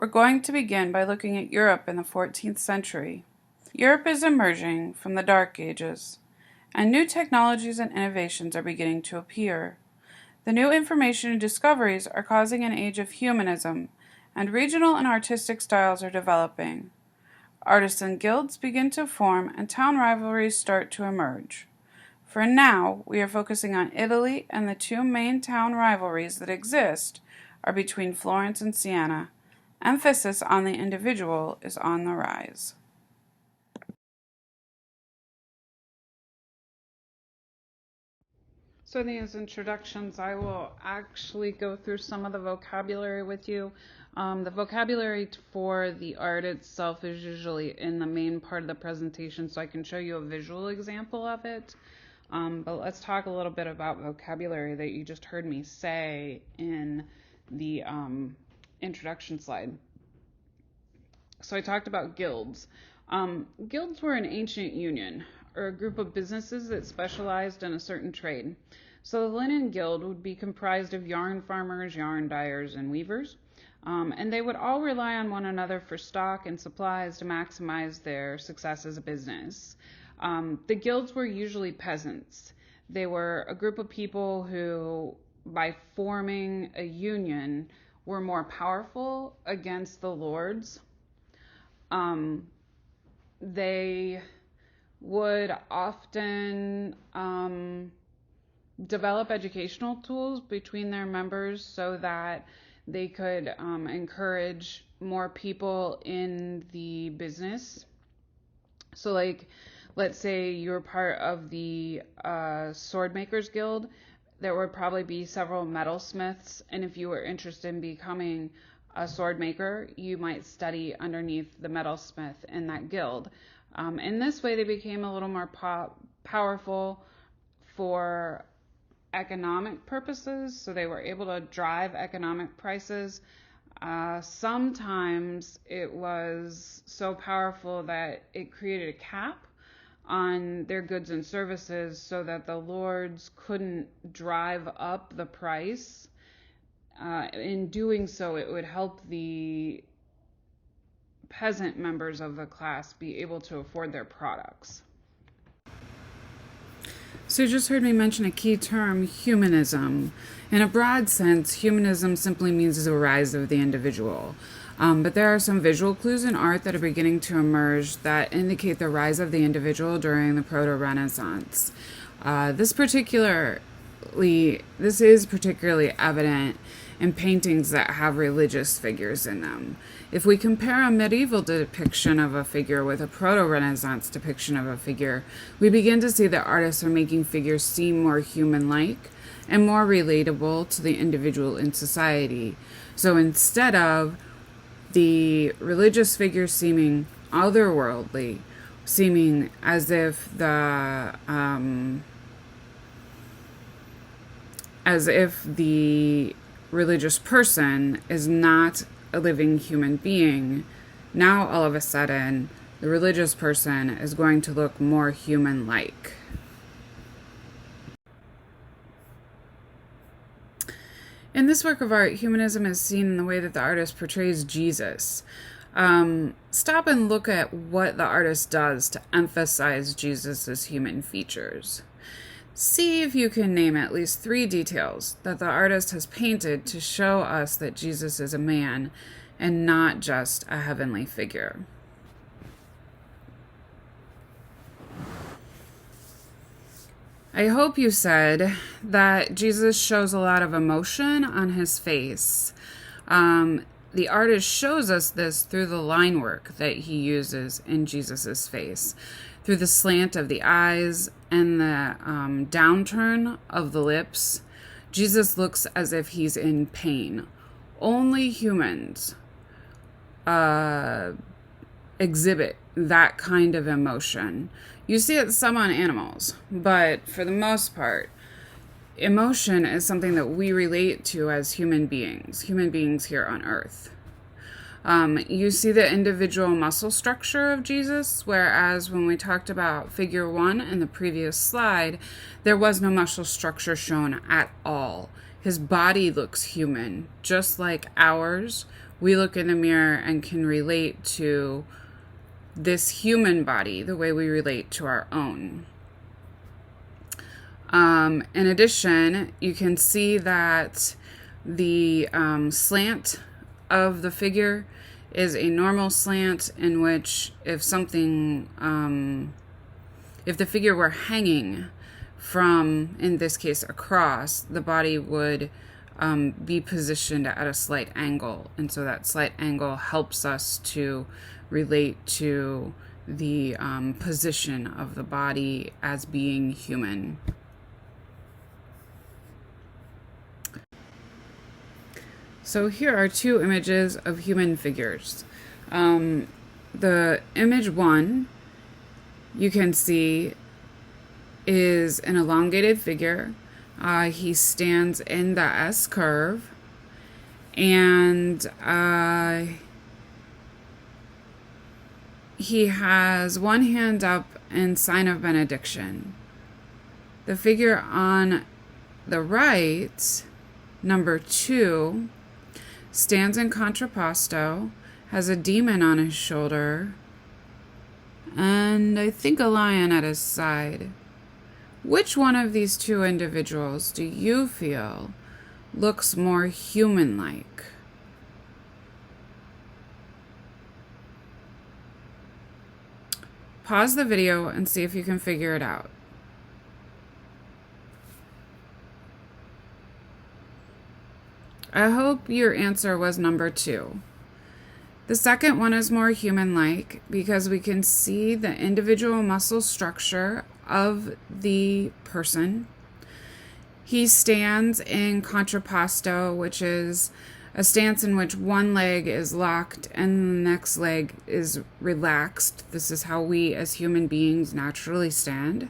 We're going to begin by looking at Europe in the 14th century. Europe is emerging from the Dark Ages, and new technologies and innovations are beginning to appear. The new information and discoveries are causing an age of humanism, and regional and artistic styles are developing. Artisan guilds begin to form, and town rivalries start to emerge. For now, we are focusing on Italy, and the two main town rivalries that exist are between Florence and Siena. Emphasis on the individual is on the rise. So in these introductions, I will actually go through some of the vocabulary with you. The vocabulary for the art itself is usually in the main part of the presentation, so I can show you a visual example of it. But let's talk a little bit about vocabulary that you just heard me say in the introduction slide. So I talked about guilds. Guilds were an ancient union, or a group of businesses that specialized in a certain trade. So the linen guild would be comprised of yarn farmers, yarn dyers, and weavers. And they would all rely on one another for stock and supplies to maximize their success as a business. The guilds were usually peasants. They were a group of people who, by forming a union, were more powerful against the lords. They would often develop educational tools between their members so that they could encourage more people in the business. So like, let's say you're part of the sword makers guild, there would probably be several metalsmiths, and if you were interested in becoming a sword maker, you might study underneath the metalsmith in that guild. In this way, they became a little more powerful for economic purposes, so they were able to drive economic prices. Sometimes it was so powerful that it created a cap on their goods and services so that the lords couldn't drive up the price. In doing so, it would help the peasant members of the class be able to afford their products. So you just heard me mention a key term, humanism. In a broad sense, humanism simply means the rise of the individual. But there are some visual clues in art that are beginning to emerge that indicate the rise of the individual during the Proto-Renaissance. This is particularly evident in paintings that have religious figures in them. If we compare a medieval depiction of a figure with a Proto-Renaissance depiction of a figure, we begin to see that artists are making figures seem more human-like and more relatable to the individual in society. So instead of the religious figures seeming otherworldly, seeming as if the religious person is not a living human being, now all of a sudden the religious person is going to look more human-like. In this work of art, humanism is seen in the way that the artist portrays Jesus. Stop and look at what the artist does to emphasize Jesus' human features. See if you can name at least 3 details that the artist has painted to show us that Jesus is a man and not just a heavenly figure. I hope you said that Jesus shows a lot of emotion on his face. The artist shows us this through the line work that he uses in Jesus's face, through the slant of the eyes and the downturn of the lips. Jesus looks as if he's in pain. Only humans exhibit that kind of emotion. You see it some on animals, but for the most part, emotion is something that we relate to as human beings here on Earth. You see the individual muscle structure of Jesus, whereas when we talked about figure 1 in the previous slide, there was no muscle structure shown at all. his body looks human, just like ours. We look in the mirror and can relate to this human body the way we relate to our own. In addition, you can see that the slant of the figure is a normal slant, in which if the figure were hanging from, in this case, across, the body would be positioned at a slight angle. And so that slight angle helps us to relate to the position of the body as being human. So here are two images of human figures. The image one, you can see, is an elongated figure. He stands in the S curve, and he has one hand up in sign of benediction. The figure on the right, number 2, stands in contrapposto, has a demon on his shoulder, and I think a lion at his side. Which one of these two individuals do you feel looks more human-like? Pause the video and see if you can figure it out. I hope your answer was number 2. The second one is more human-like because we can see the individual muscle structure of the person. He stands in contrapposto, which is a stance in which one leg is locked and the next leg is relaxed. This is how we as human beings naturally stand.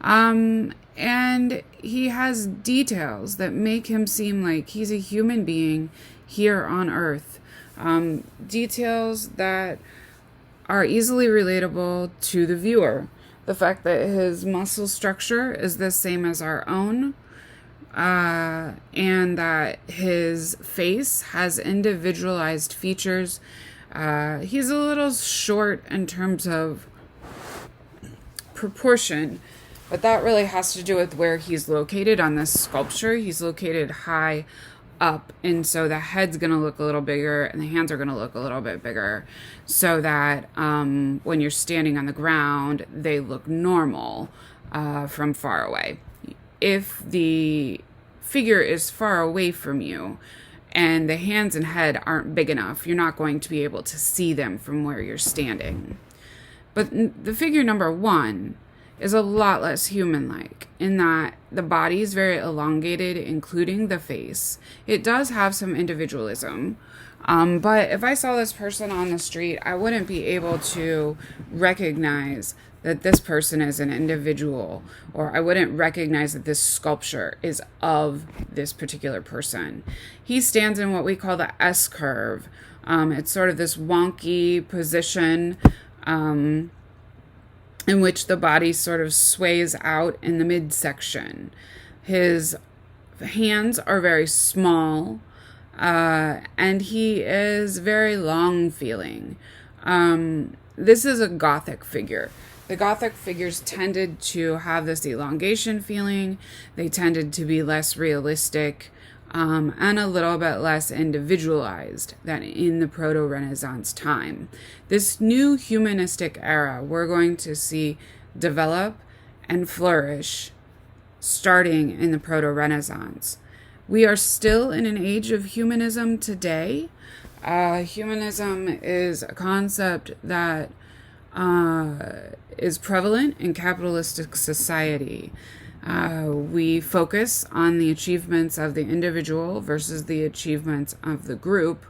And he has details that make him seem like he's a human being here on Earth. Details that are easily relatable to the viewer. The fact that his muscle structure is the same as our own, and that his face has individualized features. He's a little short in terms of proportion, but that really has to do with where he's located on this sculpture. He's located high up, and so the head's going to look a little bigger and the hands are going to look a little bit bigger, so that when you're standing on the ground, they look normal from far away. If the figure is far away from you and the hands and head aren't big enough, you're not going to be able to see them from where you're standing. But the figure number 1 is a lot less human-like in that the body is very elongated, including the face. It does have some individualism, but if I saw this person on the street, I wouldn't be able to recognize that this person is an individual, or I wouldn't recognize that this sculpture is of this particular person. He stands in what we call the S curve. It's sort of this wonky position in which the body sort of sways out in the midsection. His hands are very small, and he is very long feeling. This is a Gothic figure. The Gothic figures tended to have this elongation feeling. They tended to be less realistic, and a little bit less individualized than in the Proto-Renaissance time. This new humanistic era we're going to see develop and flourish starting in the Proto-Renaissance. We are still in an age of humanism today. Humanism is a concept that is prevalent in capitalistic society. We focus on the achievements of the individual versus the achievements of the group.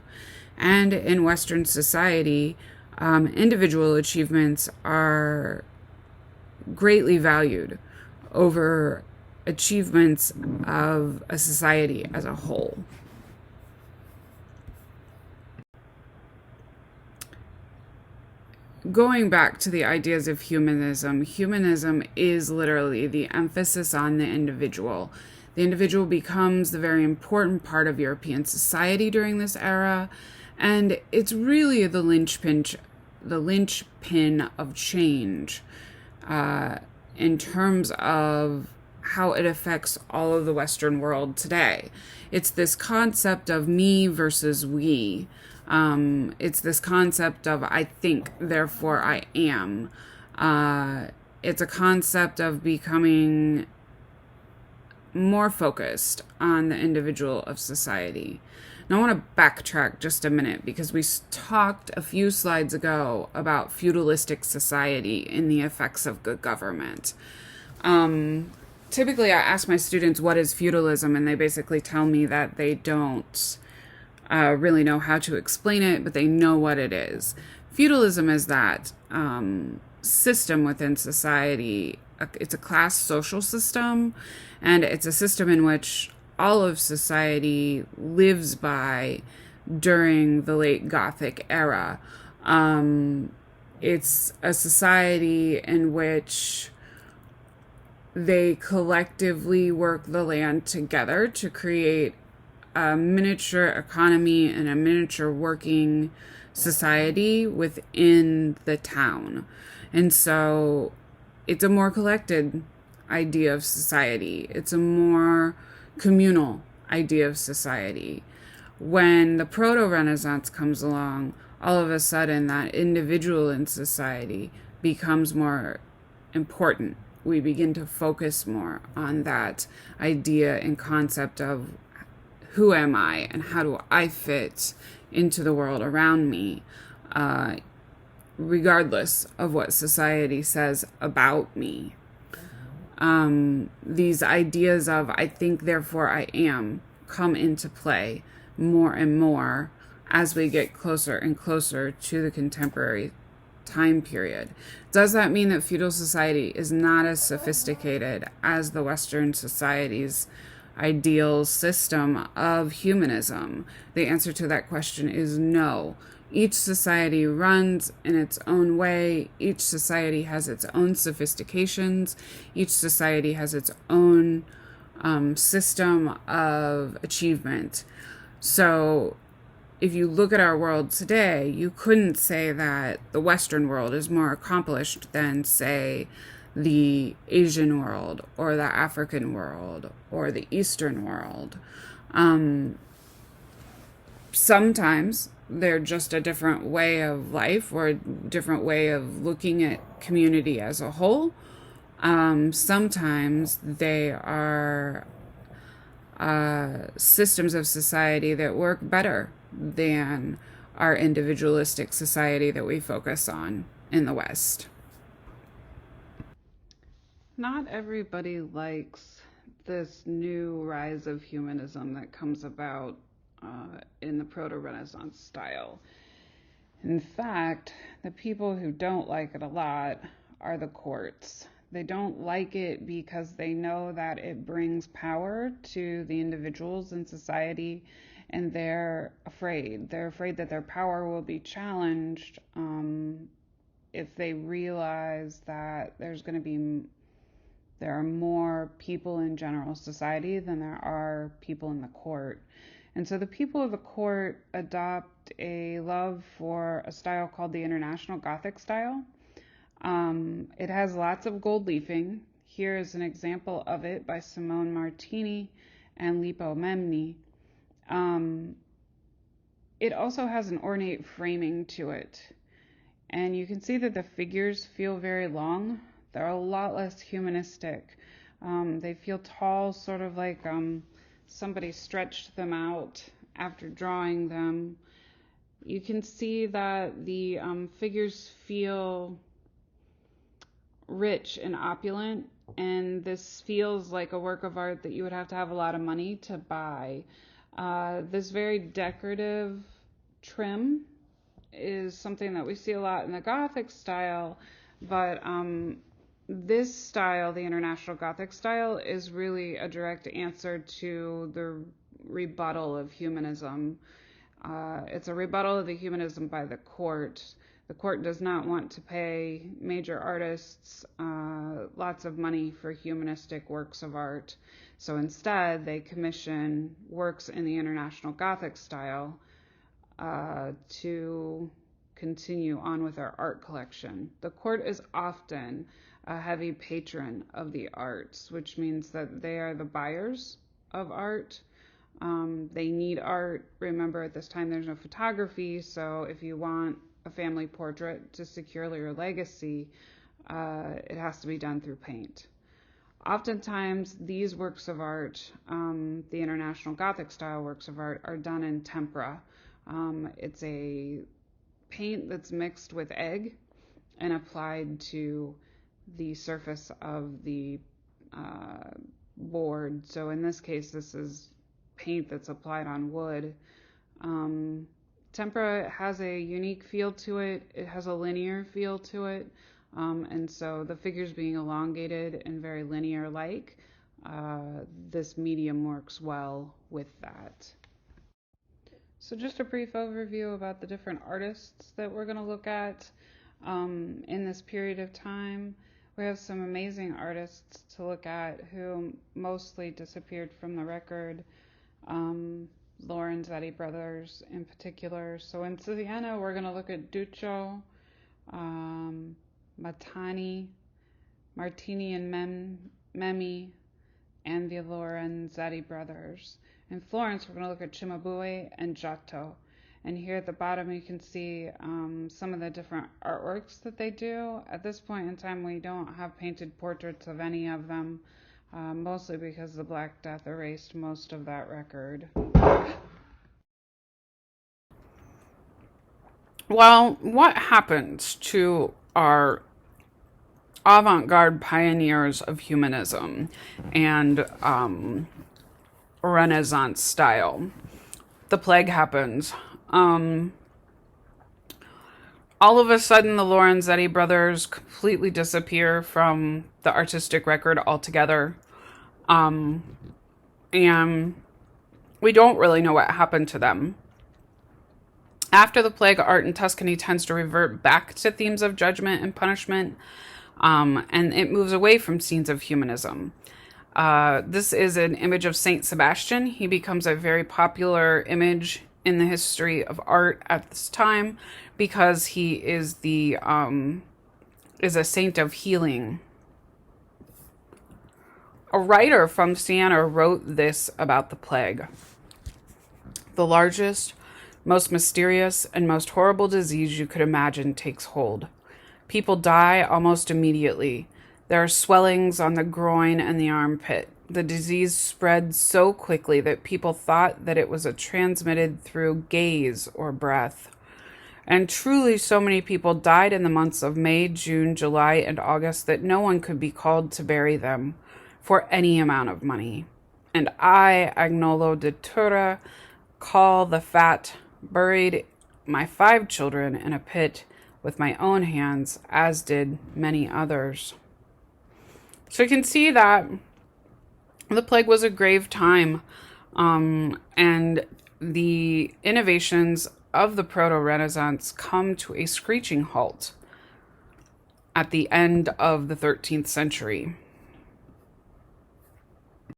And in Western society, individual achievements are greatly valued over achievements of a society as a whole. Going back to the ideas of humanism, humanism is literally the emphasis on the individual. The individual becomes the very important part of European society during this era, and it's really the linchpin of change in terms of how it affects all of the Western world today. It's this concept of me versus we. It's this concept of I think, therefore I am. It's a concept of becoming more focused on the individual of society. Now, I want to backtrack just a minute because we talked a few slides ago about feudalistic society and the effects of good government. Typically, I ask my students, what is feudalism? And they basically tell me that they don't really know how to explain it, but they know what it is. Feudalism is that system within society. It's a class social system, and it's a system in which all of society lives by during the late Gothic era. It's a society in which they collectively work the land together to create a miniature economy and a miniature working society within the town. And so it's a more collected idea of society. It's a more communal idea of society. When the Proto-Renaissance comes along, all of a sudden that individual in society becomes more important. We begin to focus more on that idea and concept of who am I and how do I fit into the world around me, regardless of what society says about me. These ideas of I think, therefore I am come into play more and more as we get closer and closer to the contemporary time period. Does that mean that feudal society is not as sophisticated as the Western society's ideal system of humanism? The answer to that question is no. Each society runs in its own way. Each society has its own sophistications. Each society has its own system of achievement. So if you look at our world today, you couldn't say that the Western world is more accomplished than, say, the Asian world or the African world or the Eastern world. Sometimes they're just a different way of life or a different way of looking at community as a whole. Sometimes they are systems of society that work better than our individualistic society that we focus on in the West. Not everybody likes this new rise of humanism that comes about in the Proto-Renaissance style. In fact, the people who don't like it a lot are the courts. They don't like it because they know that it brings power to the individuals in society, and they're afraid. They're afraid that their power will be challenged if they realize that there are more people in general society than there are people in the court. And so the people of the court adopt a love for a style called the International Gothic style. It has lots of gold leafing. Here is an example of it by Simone Martini and Lippo Memmi. It also has an ornate framing to it. And you can see that the figures feel very long. They're a lot less humanistic. They feel tall, sort of like somebody stretched them out after drawing them. You can see that the figures feel rich and opulent, and this feels like a work of art that you would have to have a lot of money to buy. This very decorative trim is something that we see a lot in the Gothic style, but this style, the International Gothic style, is really a direct answer to the rebuttal of humanism. It's a rebuttal of the humanism by the court. The court does not want to pay major artists lots of money for humanistic works of art. So instead, they commission works in the International Gothic style to continue on with our art collection. The court is often a heavy patron of the arts, which means that they are the buyers of art. They need art. Remember, at this time, there's no photography, so if you want a family portrait to secure your legacy, it has to be done through paint. Oftentimes, these works of art, the International Gothic style works of art, are done in tempera. It's a paint that's mixed with egg and applied to the surface of the board. So in this case, this is paint that's applied on wood. Tempera has a unique feel to it. It has a linear feel to it. And so the figures being elongated and very linear-like, this medium works well with that. So just a brief overview about the different artists that we're going to look at in this period of time. We have some amazing artists to look at who mostly disappeared from the record. Lorenzetti brothers in particular. So in Siena, we're going to look at Duccio, Matani, Martini and Memmi, and the Lorenzetti brothers. In Florence, we're going to look at Cimabue and Giotto. And here at the bottom, you can see some of the different artworks that they do. At this point in time, we don't have painted portraits of any of them, mostly because the Black Death erased most of that record. Well, what happens to our avant-garde pioneers of humanism and Renaissance style? The plague happens. All of a sudden, the Lorenzetti brothers completely disappear from the artistic record altogether. And we don't really know what happened to them. After the plague, art in Tuscany tends to revert back to themes of judgment and punishment, and it moves away from scenes of humanism. This is an image of Saint Sebastian. He becomes a very popular image in the history of art at this time because he is is a saint of healing. A writer from Siena wrote this about the plague. The largest, most mysterious, and most horrible disease you could imagine takes hold. People die almost immediately. There are swellings on the groin and the armpit. The disease spread so quickly that people thought that it was transmitted through gaze or breath. And truly, so many people died in the months of May, June, July, and August that no one could be called to bury them for any amount of money. And I, Agnolo de Tura, call the fat, buried my 5 children in a pit with my own hands, as did many others. So you can see that the plague was a grave time, and the innovations of the Proto-Renaissance come to a screeching halt at the end of the 13th century.